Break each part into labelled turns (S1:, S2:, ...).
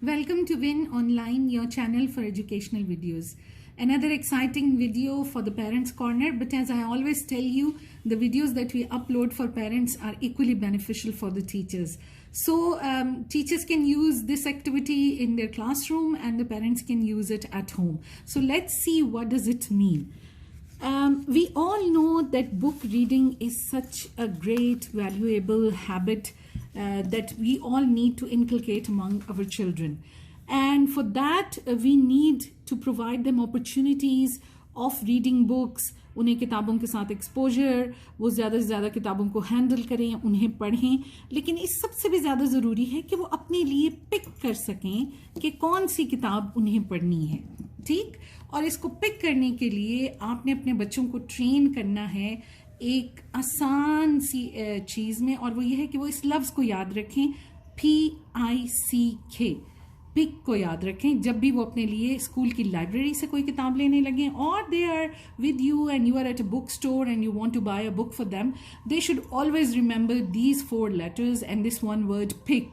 S1: Welcome to Win Online, your channel for educational videos. Another exciting video for the Parents Corner, but as I always tell you, the videos that we upload for parents are equally beneficial for the teachers. So teachers can use this activity in their classroom and the parents can use it at home. So let's see, what does it mean? We all know that book reading is such a great, valuable habit that we all need to inculcate among our children. And for that, we need to provide them opportunities of reading books, उन्हें किताबों के साथ exposure, वो ज़्यादा से ज़्यादा किताबों को हैंडल करें, उन्हें पढ़ें. लेकिन इस सबसे भी ज़्यादा ज़रूरी है कि वो अपने लिए पिक कर सकें कि कौन सी किताब उन्हें पढ़नी है. ठीक. और इसको पिक करने के लिए आपने अपने बच्चों को ट्रेन करना है एक आसान सी चीज़ में, और वो ये है कि वो इस लफ्ज़ को याद रखें, PICK, पिक को याद रखें. जब भी वो अपने लिए स्कूल की लाइब्रेरी से कोई किताब लेने लगें, और they are with you and you are at a book store and you want to buy a book for them, they should always remember these 4 letters and this one word, pick.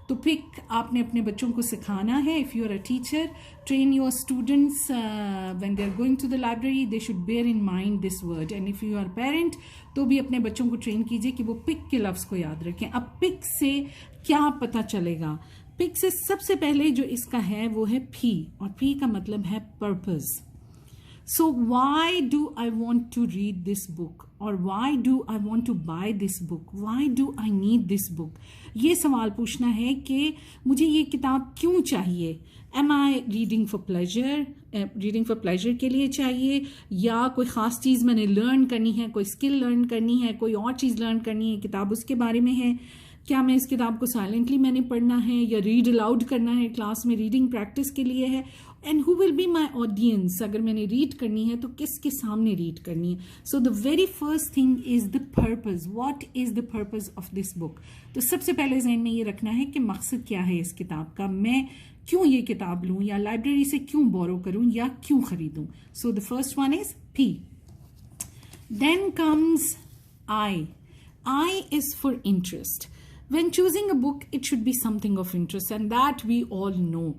S1: तो pick आपने अपने बच्चों को सिखाना है. If you are a teacher, train your students when they are going to the library, they should bear in mind this word. And if you are parent, तो भी अपने बच्चों को ट्रेन कीजिए कि वो पिक के लफ्ज़ को याद रखें. अब पिक से क्या पता चलेगा? पिक से सबसे पहले जो इसका है वो है P, और P का मतलब है purpose. So why do I want to read this book? Or why do I want to buy this book? Why do I need this book? ये सवाल पूछना है कि मुझे ये किताब क्यों चाहिए. Am I reading for pleasure? Reading for pleasure के लिए चाहिए, या कोई ख़ास चीज़ मैंने लर्न करनी है, कोई स्किल लर्न करनी है, कोई और चीज़ लर्न करनी है, किताब उसके बारे में है. क्या मैं इस किताब को साइलेंटली मैंने पढ़ना है, या रीड अलाउड करना है क्लास में, रीडिंग प्रैक्टिस के लिए है. And who will be my audience? अगर मैंने रीड करनी है तो किसके सामने रीड करनी है. So the very first thing is the purpose. What is the purpose of this book? तो सबसे पहले जहन में ये रखना है कि मकसद क्या है इस किताब का, मैं क्यों ये किताब लूँ, या लाइब्रेरी से क्यों बोरो करूँ, या क्यों खरीदूँ. So the first one is P. Then comes I. I is for interest. When choosing a book, it should be something of interest, and that we all know.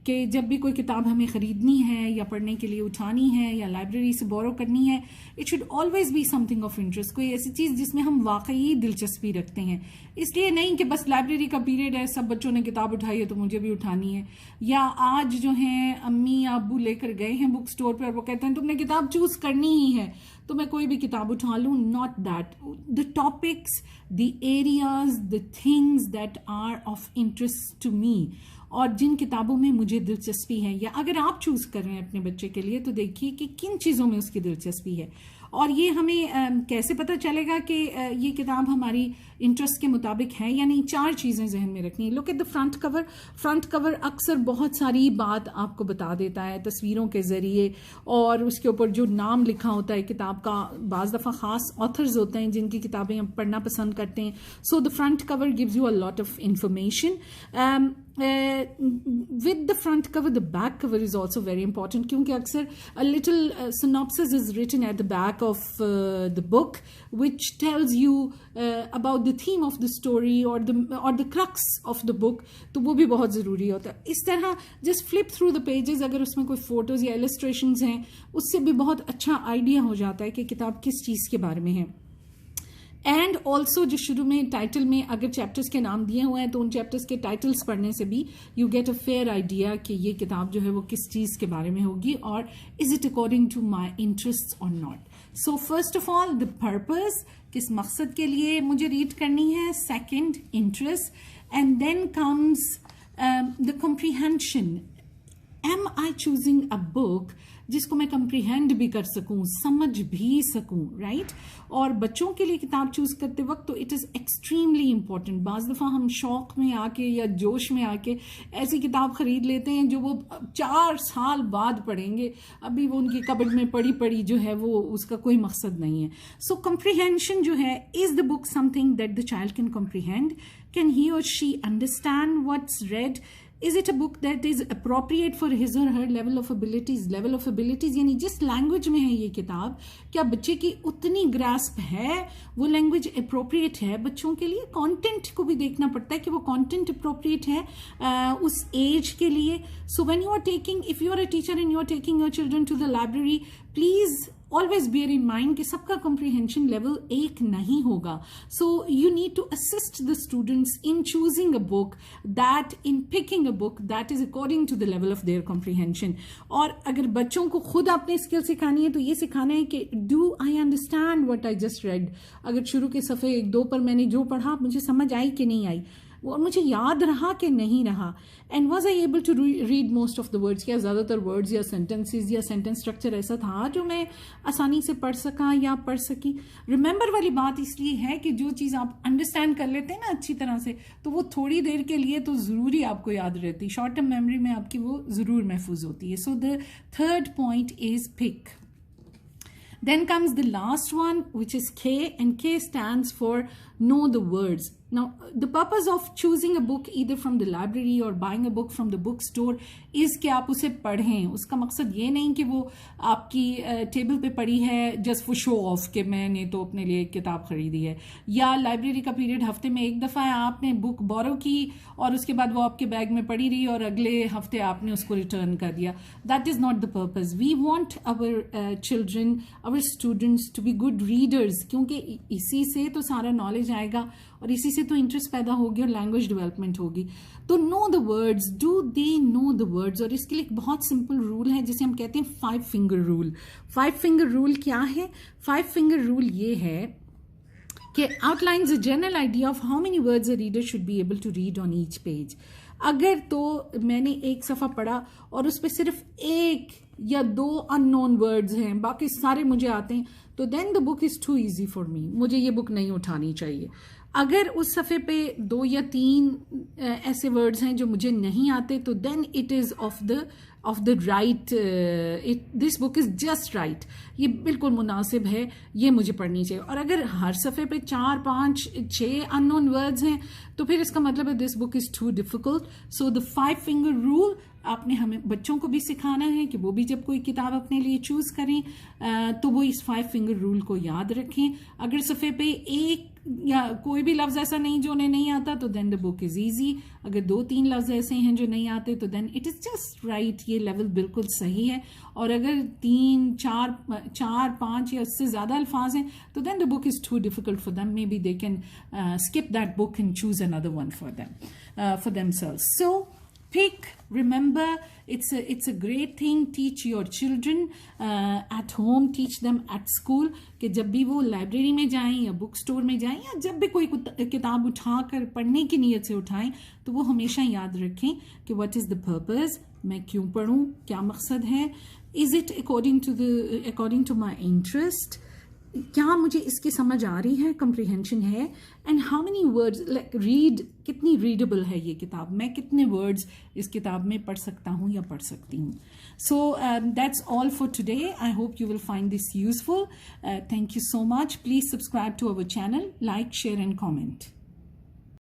S1: कि जब भी कोई किताब हमें ख़रीदनी है, या पढ़ने के लिए उठानी है, या लाइब्रेरी से बोरो करनी है, it should always be something of interest. कोई ऐसी चीज़ जिसमें हम वाकई दिलचस्पी रखते हैं. इसलिए नहीं कि बस लाइब्रेरी का पीरियड है, सब बच्चों ने किताब उठाई है तो मुझे भी उठानी है, या आज जो है अम्मी या अब्बू लेकर गए हैं बुक स्टोर पर, वो कहते हैं तुमने किताब चूज़ करनी ही है तो मैं कोई भी किताब उठा लूँ. Not that. The topics, the areas, the things that are of interest to me, और जिन किताबों में मुझे दिलचस्पी है, या अगर आप चूज़ कर रहे हैं अपने बच्चे के लिए तो देखिए कि किन चीज़ों में उसकी दिलचस्पी है. और ये हमें कैसे पता चलेगा कि ये किताब हमारी इंटरेस्ट के मुताबिक है या नहीं. 4 चीज़ें जहन में रखनी है. Look at the front cover. Front cover अक्सर बहुत सारी बात आपको बता देता है तस्वीरों के ज़रिए, और उसके ऊपर जो नाम लिखा होता है किताब का. बाज़ दफ़ा ख़ास ऑथर्स होते हैं जिनकी किताबें हम पढ़ना पसंद करते हैं. So the front cover gives you a lot of information. with the front cover, the back cover is also very important, क्योंकि अक्सर a little synopsis is written at the back of the book which tells you about the theme of the story or the crux of the book. तो वो भी बहुत ज़रूरी होता है. इस तरह just flip through the pages, अगर उसमें कोई फोटोज़ या illustrations हैं उससे भी बहुत अच्छा आइडिया हो जाता है कि किताब किस चीज़ के बारे में है. एंड ऑल्सो जो शुरू में टाइटल में अगर चैप्टर्स के नाम दिए हुए हैं तो उन चैप्टर्स के टाइटल्स पढ़ने से भी you get a fair idea कि ये किताब जो है वो किस चीज़ के बारे में होगी, और is it according to my interest और not. So first of all the purpose, किस मकसद के लिए मुझे रीड करनी है. Second, interest. And then comes the comprehension. Am I choosing a book जिसको मैं कम्प्रीहेंड भी कर सकूं, समझ भी सकूं, राइट. और बच्चों के लिए किताब चूज करते वक्त तो इट इज़ एक्सट्रीमली इंपॉर्टेंट. बाज़ दफ़ा हम शौक में आके या जोश में आके ऐसी किताब खरीद लेते हैं जो वो 4 साल बाद पढ़ेंगे, अभी वो उनकी कबर्ड में पड़ी जो है वो उसका कोई मकसद नहीं है. सो कम्प्रीहेंशन जो है, is the book something that the child can comprehend? Can he or she understand what's read? Is it a book that is appropriate for his or her level of abilities? Level of abilities यानी जिस language में है ये किताब, क्या बच्चे की उतनी ग्रास्प है, वो लैंग्वेज अप्रोप्रिएट है बच्चों के लिए? कंटेंट को भी देखना पड़ता है कि वो कंटेंट अप्रोप्रिएट है उस एज के लिए. So when you are taking, if you are a teacher and you are taking your children to the library, please always bear in mind कि सबका comprehension level एक नहीं होगा. So you need to assist the students in choosing a book, that in picking a book that is according to the level of their comprehension. और अगर बच्चों को खुद अपने स्किल सिखानी है तो ये सिखाना है कि do I understand what I just read. अगर शुरू के सफ़े 1-2 पर मैंने जो पढ़ा मुझे समझ आई कि नहीं आई, और मुझे याद रहा कि नहीं रहा, and was I able to read most of the words. क्या ज़्यादातर वर्ड्स या सेंटेंसेस या सेंटेंस स्ट्रक्चर ऐसा था जो मैं आसानी से पढ़ सका या पढ़ सकी. रिमेंबर वाली बात इसलिए है कि जो चीज़ आप अंडरस्टैंड कर लेते हैं ना अच्छी तरह से, तो वो थोड़ी देर के लिए तो ज़रूरी आपको याद रहती, शॉर्ट टर्म मेमोरी में आपकी वो ज़रूर महफूज होती है. So the third point is pick. Then comes the last one, which is K, and K stands for know the words. Now, the purpose of choosing a book either from the library or buying a book from the bookstore is कि आप उसे पढ़ें. उसका मकसद ये नहीं कि वो आपकी टेबल पे पड़ी है जस्ट फॉर शो ऑफ कि मैंने तो अपने लिए एक किताब खरीदी है, या लाइब्रेरी का पीरियड हफ्ते में एक दफ़ा है, आपने बुक बोरो की और उसके बाद वो आपके बैग में पड़ी रही और अगले हफ्ते आपने उसको रिटर्न कर दिया. That is not the purpose. We want our children, our students to be good readers, क्योंकि इसी से तो सारा नॉलेज आएगा और इसी से तो इंटरेस्ट पैदा होगी और लैंग्वेज डेवलपमेंट होगी. तो know the words, do they know the words. और इसके लिए एक बहुत सिंपल रूल है जिसे हम कहते हैं 5 फिंगर रूल. 5 फिंगर रूल क्या है? 5 फिंगर रूल ये है कि outlines a general idea of how many words a reader should be able to read on each page. अगर तो मैंने एक सफ़ा पढ़ा और उस पर सिर्फ 1 या 2 अननोन वर्ड्स हैं, बाकी सारे मुझे आते हैं, तो then the book is too easy for me, मुझे ये बुक नहीं उठानी चाहिए. अगर उस सफ़े पे 2 या 3 ऐसे वर्ड्स हैं जो मुझे नहीं आते, तो then it is of the right, this book is just right, ये बिल्कुल मुनासिब है, ये मुझे पढ़नी चाहिए. और अगर हर सफ़े पे 4, 5, 6 अननोन वर्ड्स हैं तो फिर इसका मतलब है this book is too difficult. So the 5 finger rule आपने हमें बच्चों को भी सिखाना है कि वो भी जब कोई किताब अपने लिए चूज़ करें तो वो इस 5 फिंगर रूल को याद रखें. अगर सफ़े पे 1 या कोई भी लफ्ज़ ऐसा नहीं जो उन्हें नहीं आता तो then the book is easy. अगर 2-3 लफ्ज़ ऐसे हैं जो नहीं आते तो then it is just right, ये लेवल बिल्कुल सही है. और अगर 3, 4, 5 या उससे ज़्यादा अल्फाज हैं तो then the book is too difficult for them. Maybe they can skip that book and choose another one for them, for themselves. So pick, remember, it's a great thing. Teach your children at home, teach them at school, कि जब भी वो library में जाएं या book store में जाएं या जब भी कोई किताब उठाकर पढ़ने की नीयत से उठाएं तो वो हमेशा याद रखें कि what is the purpose, मैं क्यों पढ़ूं, क्या मकसद है, is it according to my interest, क्या मुझे इसकी समझ आ रही है, कम्प्रीहेंशन है, and how many words, like read, कितनी रीडेबल है ये किताब, मैं कितने वर्ड्स इस किताब में पढ़ सकता हूँ या पढ़ सकती हूँ. So that's all for today. I hope you will find this useful. Thank you so much. Please subscribe to our channel, like, share and comment.